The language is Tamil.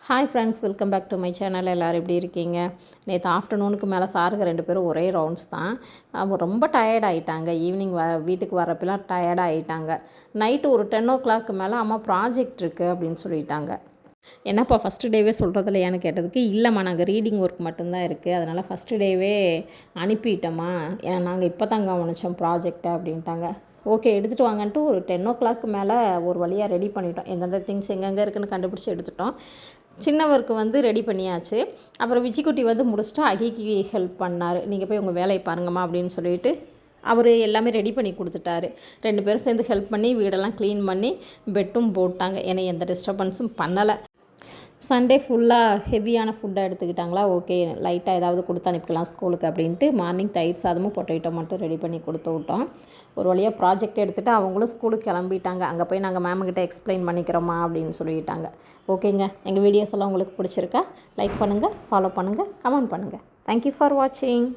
Hi friends, welcome back to my channel. எல்லோரும் எப்படி இருக்கீங்க? நேற்று ஆஃப்டர்நூனுக்கு மேலே சாருக்கு 2 பேரும் ஒரே ரவுண்ட்ஸ் தான். அவங்க ரொம்ப டயர்ட் ஆகிட்டாங்க. ஈவினிங் வீட்டுக்கு வரப்பெல்லாம் டயர்ட் ஆகிட்டாங்க. நைட்டு ஒரு 10 o'clock மேலே அம்மா ப்ராஜெக்ட் இருக்குது அப்படின்னு சொல்லிட்டாங்க. என்னப்பா ஃபஸ்ட்டு டேவே சொல்கிறது இல்லையான்னு கேட்டதுக்கு, இல்லைம்மா நாங்கள் ரீடிங் ஒர்க் மட்டும்தான் இருக்குது, அதனால் ஃபஸ்ட்டு டேவே அனுப்பிட்டோம்மா, ஏன்னா நாங்கள் இப்போ தான் கவனித்தோம் ப்ராஜெக்டை அப்படின்ட்டாங்க. ஓகே, எடுத்துகிட்டு வாங்கன்ட்டு ஒரு 10 o'clock மேலே ஒரு வழியாக ரெடி பண்ணிட்டோம். எந்தெந்த திங்ஸ் எங்கெங்கே இருக்குதுன்னு கண்டுபிடிச்சி எடுத்துட்டோம். சின்னவருக்கு ரெடி பண்ணியாச்சு. அப்புறம் விச்சிக்குட்டி முடிச்சுட்டு அகிக்கு ஹெல்ப் பண்ணார். நீங்கள் போய் உங்கள் வேலையை பாருங்கம்மா அப்படின்னு சொல்லிட்டு அவர் எல்லாமே ரெடி பண்ணி கொடுத்துட்டாரு. 2 பேரும் சேர்ந்து ஹெல்ப் பண்ணி வீடெல்லாம் க்ளீன் பண்ணி பெட்டும் போட்டாங்க. ஏன்னா எந்த டிஸ்டர்பன்ஸும் பண்ணலை. சண்டே ஃபுல்லாக ஹெவியான ஃபுட்டாக எடுத்துக்கிட்டாங்களா, ஓகே லைட்டாக ஏதாவது கொடுத்து அனுப்பிக்கலாம் ஸ்கூலுக்கு அப்படின்ட்டு மார்னிங் தயிர் சாதமும் பொட்டேட்டோ மட்டும் ரெடி பண்ணி கொடுத்து விட்டோம். ஒரு வழியாக ப்ராஜெக்ட் எடுத்துகிட்டு அவங்களும் ஸ்கூலுக்கு கிளம்பிட்டாங்க. அங்கே போய் நாங்கள் மேம்கிட்ட எக்ஸ்பிளைன் பண்ணிக்கிறோமா அப்படின்னு சொல்லிட்டாங்க. ஓகேங்க, எங்கள் வீடியோஸ் எல்லாம் உங்களுக்கு பிடிச்சிருக்கா? லைக் பண்ணுங்கள், ஃபாலோ பண்ணுங்கள், கமெண்ட் பண்ணுங்கள். தேங்க்யூ ஃபார் வாட்சிங்.